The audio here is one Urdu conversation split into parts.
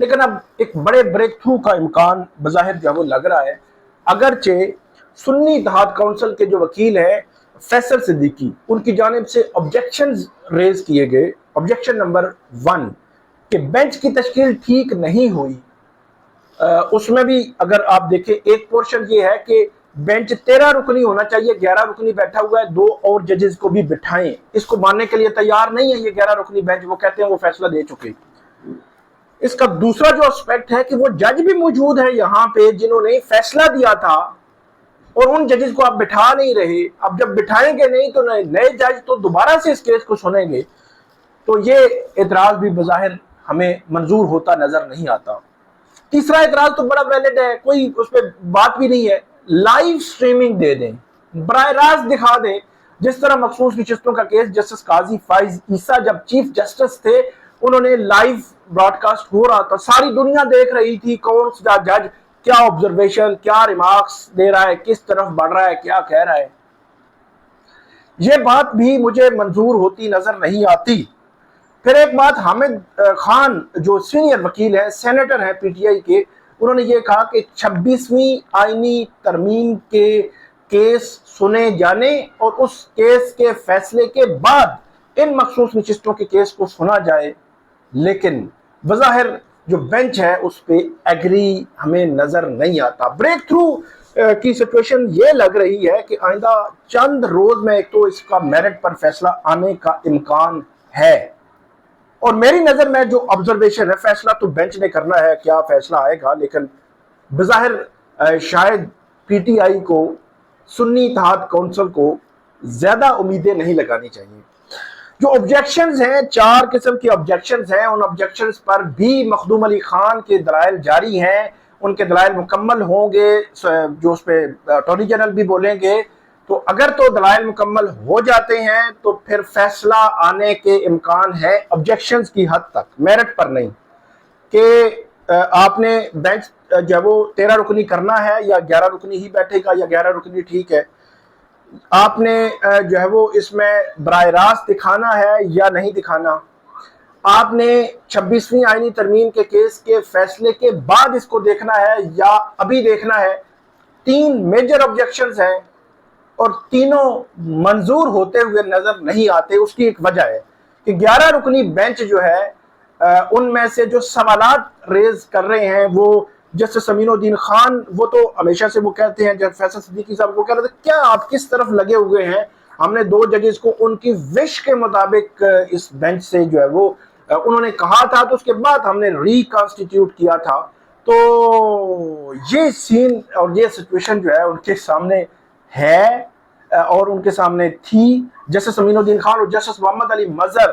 لیکن اب ایک بڑے بریک تھرو کا امکان بظاہر جو ہے وہ لگ رہا ہے، اگرچہ سنی اتحاد کونسل کے جو وکیل ہیں فیصل صدیقی، ان کی جانب سے آبجیکشنز ریز کیے گئے۔ آبجیکشن نمبر 1 کہ بینچ کی تشکیل ٹھیک نہیں ہوئی، اس میں بھی اگر آپ دیکھیں ایک پورشن یہ ہے کہ بینچ 13 رکنی ہونا چاہیے، 11 رکنی بیٹھا ہوا ہے، 2 اور ججز کو بھی بٹھائیں، اس کو ماننے کے لیے تیار نہیں ہے یہ 11 رکنی بینچ، وہ کہتے ہیں وہ فیصلہ دے چکے۔ اس کا دوسرا جو اسپیکٹ ہے کہ وہ جج بھی موجود ہے یہاں پہ جنہوں نے فیصلہ دیا تھا، اور ان ججز کو آپ بٹھا نہیں رہے۔ اب جب بٹھائیں گے نہیں تو نئے جج تو دوبارہ سے اس کیس کو سنیں گے، تو یہ اعتراض بھی بظاہر ہمیں منظور ہوتا نظر نہیں آتا۔ تیسرا اعتراض تو بڑا ویلڈ ہے، کوئی اس پہ بات بھی نہیں ہے، لائیو سٹریمنگ دے دیں، براہ راست دکھا دیں، جس طرح مخصوص نشستوں کا کیس جسٹس قاضی فائز عیسیٰ جب چیف جسٹس تھے، انہوں نے لائیو براڈ کاسٹ ہو رہا تھا، ساری دنیا دیکھ رہی تھی کون سا جج کیا آبزرویشن، کیا ریمارکس دے رہا ہے، کس طرف بڑھ رہا ہے، کیا کہہ رہا ہے۔ یہ بات بھی مجھے منظور ہوتی نظر نہیں آتی۔ پھر ایک بات، حامد خان جو سینئر وکیل ہیں، سینیٹر ہیں پی ٹی آئی کے، انہوں نے یہ کہا کہ 26ویں آئینی ترمیم کے کیس سنے جانے اور اس کیس کے فیصلے کے بعد ان مخصوص نشستوں کے کیس کو سنا جائے، لیکن بظاہر جو بینچ ہے اس پہ ایگری ہمیں نظر نہیں آتا۔ بریک تھرو کی سچویشن یہ لگ رہی ہے کہ آئندہ چند روز میں ایک تو اس کا میرٹ پر فیصلہ آنے کا امکان ہے، اور میری نظر میں جو آبزرویشن ہے، فیصلہ تو بینچ نے کرنا ہے کیا فیصلہ آئے گا، لیکن بظاہر شاید پی ٹی آئی کو، سنی اتحاد کونسل کو زیادہ امیدیں نہیں لگانی چاہیے۔ جو آبجیکشنز ہیں، 4 قسم کی آبجیکشنز ہیں، ان آبجیکشنز پر بھی مخدوم علی خان کے دلائل جاری ہیں، ان کے دلائل مکمل ہوں گے، جو اس پہ اٹارنی جنرل بھی بولیں گے، تو اگر تو دلائل مکمل ہو جاتے ہیں تو پھر فیصلہ آنے کے امکان ہے آبجیکشنز کی حد تک، میرٹ پر نہیں، کہ آپ نے بینچ جو ہے وہ 13 رکنی کرنا ہے یا 11 رکنی ہی بیٹھے گا، یا 11 رکنی ٹھیک ہے، آپ نے جو ہے وہ اس میں براہ راست دکھانا ہے یا نہیں دکھانا، آپ نے 26ویں آئینی ترمیم کے کیس کے فیصلے کے بعد اس کو دیکھنا ہے یا ابھی دیکھنا ہے۔ 3 میجر آبجیکشنز ہیں اور تینوں منظور ہوتے ہوئے نظر نہیں آتے۔ اس کی ایک وجہ ہے کہ 11 رکنی بینچ جو ہے، ان میں سے جو سوالات ریز کر رہے ہیں وہ جسٹس امین الدین خان، وہ تو ہمیشہ سے وہ کہتے ہیں، جب فیصل صدیقی صاحب وہ کہہ رہے تھے کیا آپ کس طرف لگے ہوئے ہیں، ہم نے 2 ججز کو ان کی وش کے مطابق اس بینچ سے جو ہے وہ انہوں نے کہا تھا، تو اس کے بعد ہم نے ری کانسٹیٹیوٹ کیا تھا۔ تو یہ سین اور یہ سچویشن جو ہے ان کے سامنے ہے اور ان کے سامنے تھی۔ جسٹس امین الدین خان اور جسٹس محمد علی مظہر،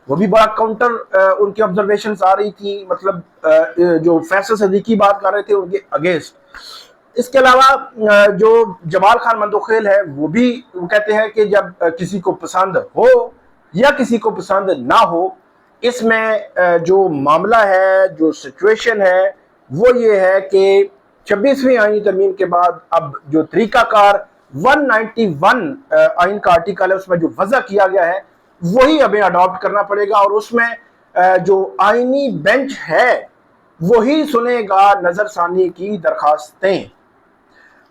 وہ بھی بڑا کاؤنٹر ان کی آبزرویشنز آ رہی تھی، مطلب جو فیصل صدیقی بات کر رہے تھے ان کے اگینسٹ۔ اس کے علاوہ جو جمال خان مندوخیل ہے، وہ بھی کہتے ہیں کہ جب کسی کو پسند ہو یا کسی کو پسند نہ ہو، اس میں جو معاملہ ہے، جو سچویشن ہے، وہ یہ ہے کہ 26ویں آئینی ترمیم کے بعد اب جو طریقہ کار 191 آئین کا آرٹیکل ہے اس میں جو وضع کیا گیا ہے وہی ہمیں اڈاپٹ کرنا پڑے گا، اور اس میں جو آئینی بینچ ہے وہی سنے گا نظر ثانی کی درخواستیں۔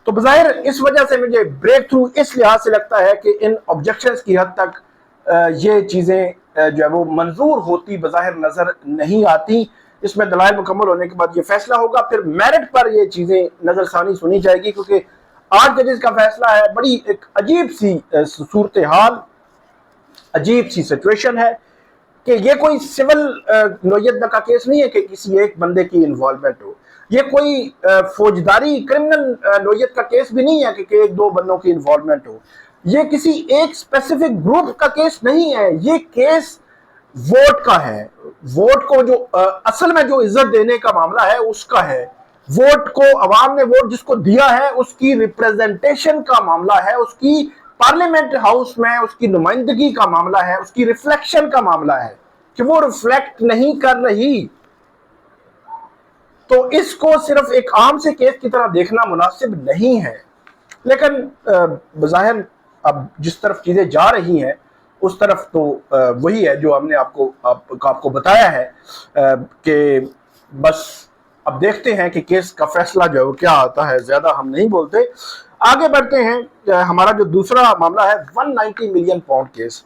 تو بظاہر اس وجہ سے مجھے بریک تھرو اس لحاظ سے لگتا ہے کہ ان آبجیکشنز کی حد تک یہ چیزیں جو ہے وہ منظور ہوتی بظاہر نظر نہیں آتی۔ اس میں دلائل مکمل ہونے کے بعد یہ فیصلہ ہوگا، پھر میرٹ پر یہ چیزیں نظر ثانی سنی جائے گی، کیونکہ 8 ججز کا فیصلہ ہے، بڑی ایک عجیب سی صورتحال، عجیب سی سچویشن ہے کہ یہ کوئی سول نوعیت کا کیس نہیں ہے کہ کسی ایک بندے کی انوالومنٹ ہو، یہ کوئی فوجداری کرمنل نوعیت کا کیس بھی نہیں ہے کہ 1-2 بندوں کی انوالومنٹ ہو، یہ کسی ایک اسپیسیفک گروپ کا کیس نہیں ہے، یہ کیس ووٹ کا ہے۔ ووٹ کو جو اصل میں جو عزت دینے کا معاملہ ہے اس کا ہے، ووٹ کو عوام نے ووٹ جس کو دیا ہے اس کی ریپریزنٹیشن کا معاملہ ہے، اس کی پارلیمنٹ ہاؤس میں اس کی نمائندگی کا معاملہ ہے، اس کی ریفلیکشن کا معاملہ ہے کہ وہ ریفلیکٹ نہیں کر رہی۔ تو اس کو صرف ایک عام سے کیس کی طرح دیکھنا مناسب نہیں ہے، لیکن بظاہر اب جس طرف چیزیں جا رہی ہیں اس طرف تو وہی ہے جو ہم نے آپ کو بتایا ہے کہ بس اب دیکھتے ہیں کہ کیس کا فیصلہ جو ہے وہ کیا آتا ہے، زیادہ ہم نہیں بولتے، آگے بڑھتے ہیں۔ ہمارا جو دوسرا معاملہ ہے 190 ملین پاؤنڈ کیس۔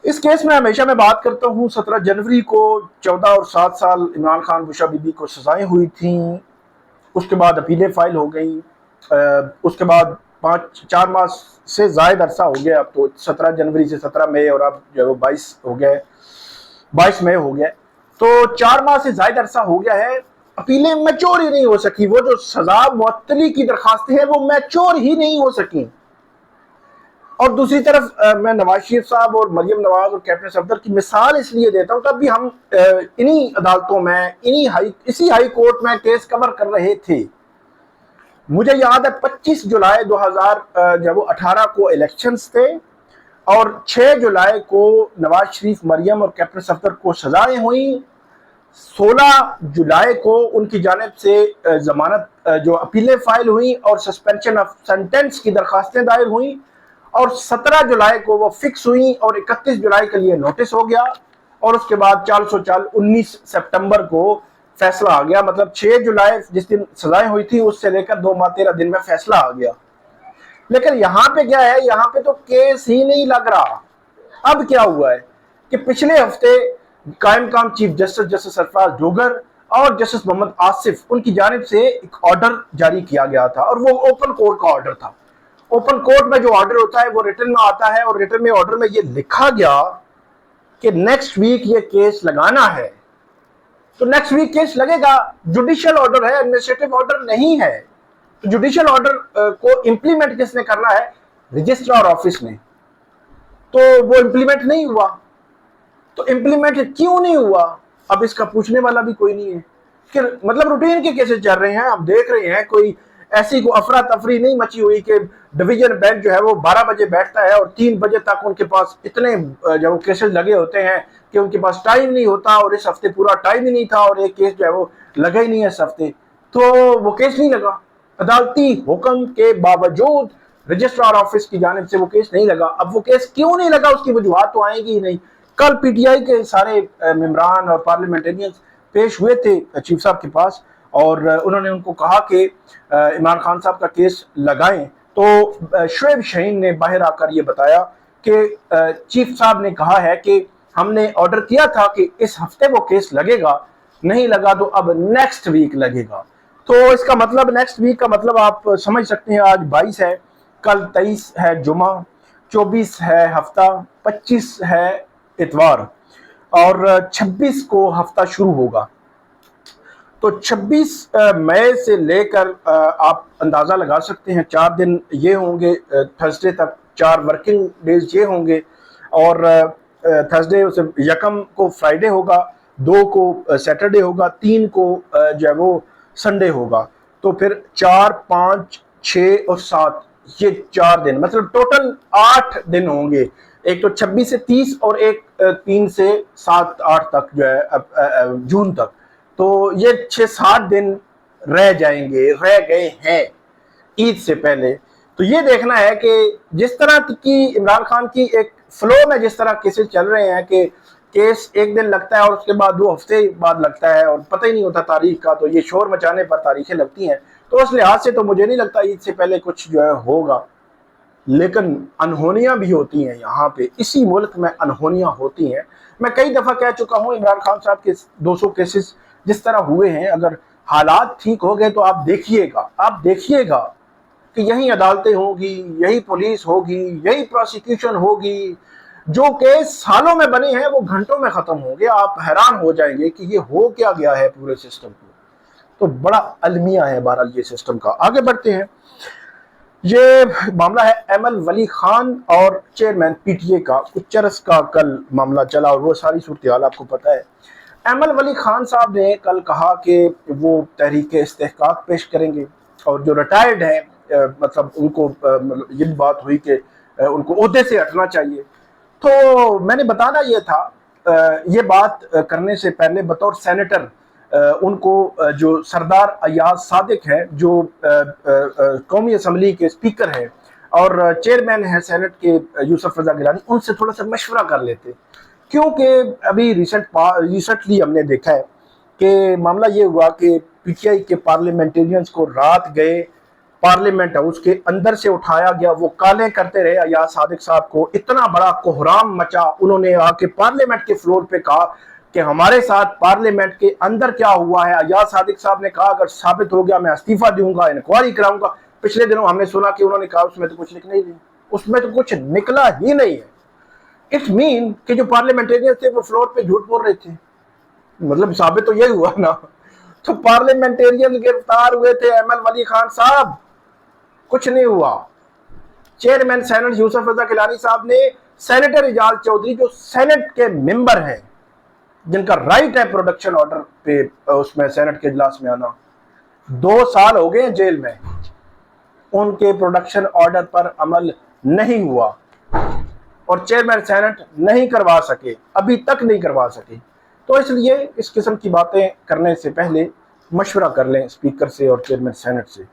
اس کیس میں ہمیشہ میں بات کرتا ہوں 17 جنوری کو 14 اور 7 سال عمران خان بشا بی بی کو سزائیں ہوئی تھیں، اس کے بعد اپیلیں فائل ہو گئیں، اس کے بعد 4 ماہ سے زائد عرصہ ہو گیا، اب تو 17 جنوری سے 17 مئی اور اب جو ہے وہ 22 ہو گئے، 22 مئی ہو گیا، تو 4 ماہ سے زائد عرصہ ہو گیا ہے، اپیلیں میچور ہی نہیں ہو سکی، وہ جو سزا معطلی کی درخواستیں ہیں وہ میچور ہی نہیں ہو سکیں۔ اور دوسری طرف میں نواز شریف صاحب اور مریم نواز اور کیپٹن صفدر کی مثال اس لیے دیتا ہوں، تب بھی ہم انہی عدالتوں میں اسی ہائی کورٹ میں کیس کور کر رہے تھے۔ مجھے یاد ہے 25 جولائی 2018 کو الیکشنز تھے اور 6 جولائی کو نواز شریف، مریم اور کیپٹن صفدر کو سزائیں ہوئیں، 16 جولائی کو ان کی جانب سے ضمانت جو اپیلیں فائل ہوئیں اور سسپینشن آف سینٹنس کی درخواستیں دائر ہوئیں، اور 17 جولائی کو وہ فکس ہوئیں اور 31 جولائی کے لیے نوٹس ہو گیا، اور اس کے بعد 19 سپٹمبر کو فیصلہ آ گیا، مطلب 6 جولائی جس دن سزائیں ہوئی تھی اس سے لے کر 2 ماہ 13 دن میں فیصلہ آ گیا۔ لیکن یہاں پہ کیا ہے، یہاں پہ تو کیس ہی نہیں لگ رہا۔ اب کیا ہوا ہے کہ پچھلے ہفتے قائم مقام چیف جسٹس سرفراز ڈوگر اور جسٹس محمد آصف ان کی جانب سے ایک آرڈر جاری کیا گیا تھا، اور وہ اوپن کورٹ کا آرڈر تھا۔ اوپن کورٹ میں جو آرڈر ہوتا ہے وہ ریٹن میں آتا ہے، اور ریٹن میں آرڈر میں یہ لکھا گیا کہ نیکسٹ ویک یہ کیس لگانا ہے، تو نیکسٹ ویک کیس لگے گا۔ جوڈیشل آرڈر ہے، ایڈمنسٹریٹو آرڈر نہیں ہے۔ جوڈیشل آرڈر کو امپلیمنٹ کس نے کرنا ہے؟ رجسٹرار آفس نے، تو وہ امپلیمنٹ نہیں ہوا۔ تو امپلیمنٹ کیوں نہیں ہوا؟ اب اس کا پوچھنے والا بھی کوئی نہیں ہے کہ مطلب روٹین کے کیسز چل رہے ہیں، آپ دیکھ رہے ہیں، کوئی ایسی کو افراتفری نہیں مچی ہوئی کہ ڈویژن بینچ جو ہے وہ 12 بجے بیٹھتا ہے اور 3 بجے تک ان کے پاس اتنے جو کیسز لگے ہوتے ہیں کہ ان کے پاس ٹائم نہیں ہوتا، اور اس ہفتے پورا ٹائم ہی نہیں تھا اور ایک کیس جو ہے وہ لگا ہی نہیں ہے اس ہفتے، تو وہ کیس نہیں لگا۔ عدالتی حکم کے باوجود رجسٹرار آفس کی جانب سے وہ کیس نہیں لگا۔ اب وہ کیس کیوں نہیں لگا اس کی وجوہات تو آئیں گی ہی نہیں۔ کل پی ٹی آئی کے سارے ممبران اور پارلیمنٹرینز پیش ہوئے تھے چیف صاحب کے پاس، اور انہوں نے ان کو کہا کہ عمران خان صاحب کا کیس لگائیں، تو شعیب شہین نے باہر آ کر یہ بتایا کہ چیف صاحب نے کہا ہے کہ ہم نے آرڈر کیا تھا کہ اس ہفتے وہ کیس لگے گا، نہیں لگا تو اب نیکسٹ ویک لگے گا۔ تو اس کا مطلب نیکسٹ ویک کا مطلب آپ سمجھ سکتے ہیں، آج 22 ہے، کل 23 ہے جمعہ، 24 ہے ہفتہ، 25 ہے اتوار، اور 26 کو ہفتہ شروع ہوگا۔ تو 26 مئی سے لے کر آپ اندازہ لگا سکتے ہیں 4 دن یہ ہوں گے، تھرسڈے تک 4 ورکنگ ڈیز یہ ہوں گے، اور تھرسڈے سے یکم کو فرائیڈے ہوگا، 2 کو سیٹرڈے ہوگا، 3 کو جو ہے وہ سنڈے ہوگا، تو پھر 4 5 6 اور 7 یہ 4 دن، مطلب ٹوٹل 8 دن ہوں گے، ایک تو 26 سے 30 اور ایک 3 سے 7 8 تک جو ہے جون تک، تو یہ 6-7 دن رہ جائیں گے، رہ گئے ہیں عید سے پہلے۔ تو یہ دیکھنا ہے کہ جس طرح کی عمران خان کی ایک فلو میں جس طرح کیسز چل رہے ہیں کہ کیس ایک دن لگتا ہے اور اس کے بعد 2 ہفتے بعد لگتا ہے اور پتہ ہی نہیں ہوتا تاریخ کا، تو یہ شور مچانے پر تاریخیں لگتی ہیں، تو اس لحاظ سے تو مجھے نہیں لگتا عید سے پہلے کچھ جو ہے ہوگا۔ لیکن انہونیاں بھی ہوتی ہیں یہاں پہ، اسی ملک میں انہونیاں ہوتی ہیں۔ میں کئی دفعہ کہہ چکا ہوں عمران خان صاحب کے 200 کیسز جس طرح ہوئے ہیں، اگر حالات ٹھیک ہو گئے تو آپ دیکھیے گا کہ یہی عدالتیں ہوں گی، یہی پولیس ہوگی، یہی پروسیکیوشن ہوگی، جو کیس سالوں میں بنے ہیں وہ گھنٹوں میں ختم ہوں گے۔ آپ حیران ہو جائیں گے کہ یہ ہو کیا گیا ہے پورے سسٹم کو۔ تو بڑا المیہ ہے بہرحال یہ سسٹم کا۔ آگے بڑھتے ہیں، یہ معاملہ ہے ایمل ولی خان اور چیئرمین پی ٹی اے کا، کچھ چرس کا کل معاملہ چلا اور وہ ساری صورتحال آپ کو پتہ ہے۔ ایمل ولی خان صاحب نے کل کہا کہ وہ تحریک استحقاق پیش کریں گے، اور جو ریٹائرڈ ہیں مطلب ان کو یہ بات ہوئی کہ ان کو عہدے سے ہٹنا چاہیے۔ تو میں نے بتانا یہ تھا، یہ بات کرنے سے پہلے بطور سینیٹر ان کو جو سردار ایاز صادق ہیں، جو قومی اسمبلی کے اسپیکر ہیں اور چیئرمین ہیں سینٹ کے یوسف رضا گیلانی، ان سے تھوڑا سا مشورہ کر لیتے، کیونکہ ابھی ریسنٹلی ہم نے دیکھا ہے کہ معاملہ یہ ہوا کہ پی ٹی آئی کے پارلیمنٹیرینز کو رات گئے پارلیمنٹ ہاؤس کے اندر سے اٹھایا گیا، وہ کالیں کرتے رہے ایاز صادق صاحب کو، اتنا بڑا کوہرام مچا، انہوں نے آ کے پارلیمنٹ کے فلور پہ کہا کہ ہمارے ساتھ پارلیمنٹ کے اندر کیا ہوا ہے۔ ایاز صادق صاحب نے کہا اگر ثابت ہو گیا میں استعفیٰ دوں گا، انکوائری کراؤں گا۔ پچھلے دنوں ہم نے سنا کہ انہوں نے کہا اس میں تو کچھ نکلا ہی نہیں، اس میں تو کچھ نکلا ہی نہیں ہے۔ اٹ مین کہ جو پارلیمنٹیرین تھے وہ فلور پہ جھوٹ بول رہے تھے، مطلب ثابت تو یہی ہوا نا۔ تو پارلیمنٹیرین گرفتار ہوئے تھے، ایم ایل ولی خان صاحب، کچھ نہیں ہوا۔ چیئرمین سینٹ یوسف رضا گیلانی صاحب نے سینیٹر اعجاز چودھری جو سینٹ کے ممبر ہیں جن کا رائٹ ہے پروڈکشن آرڈر پہ اس میں سینٹ کے اجلاس میں آنا، 2 سال ہو گئے جیل میں، ان کے پروڈکشن آرڈر پر عمل نہیں ہوا اور چیئرمین سینٹ نہیں کروا سکے، ابھی تک نہیں کروا سکے۔ تو اس لیے اس قسم کی باتیں کرنے سے پہلے مشورہ کر لیں اسپیکر سے اور چیئرمین سینٹ سے۔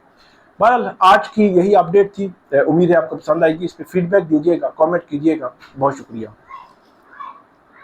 بہرحال آج کی یہی اپڈیٹ تھی، امید ہے آپ کو پسند آئے گی، اس پہ فیڈ بیک دیجیے گا، کامنٹ کیجیے گا۔ بہت شکریہ۔